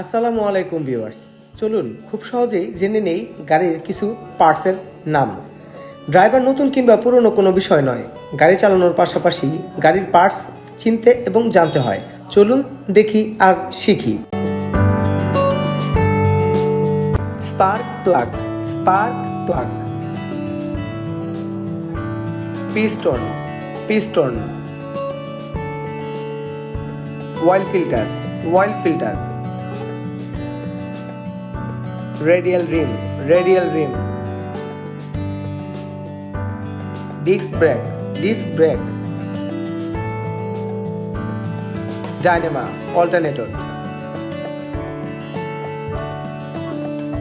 আসসালামু আলাইকুম ভিউয়ার্স, চলুন খুব সহজেই জেনে নেই গাড়ির কিছু পার্টসের নাম। ড্রাইভার নতুন কিংবা পুরনো কোনো বিষয় নয়, গাড়ি চালানোর পাশাপাশি গাড়ির পার্টস চিনতে এবং জানতে হয়। চলুন দেখি আর শিখি। Spark plug, spark plug. Piston, piston. Oil filter, oil filter. Radial rim, radial rim. Disc brake, disc brake. Dynamo, alternator.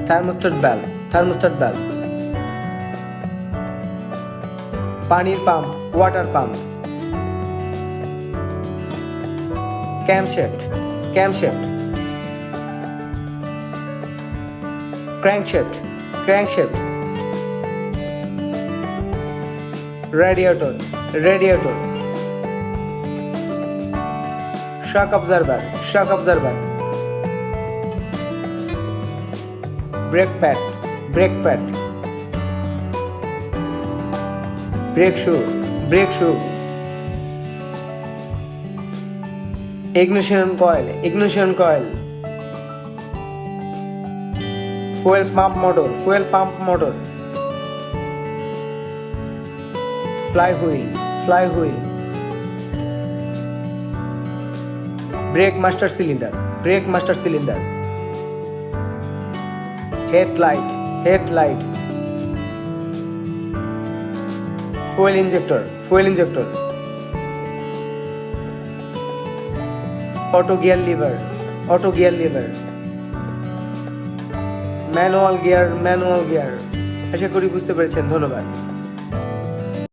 Thermostat valve, thermostat valve. পানির pump, water pump. Camshaft, camshaft. Crankshaft, crankshaft. Radiator, radiator. Shock observer, shock observer. Brake pad, brake pad. Brake shoe, brake shoe. Ignition coil, ignition coil. Fuel pump motor, fuel pump motor. Flywheel, flywheel. Brake master cylinder, brake master cylinder. Headlight, headlight. Fuel injector, fuel injector. Auto gear lever, auto gear lever. Manual gear, manual gear. আশা করি বুঝতে পেরেছেন। ধন্যবাদ।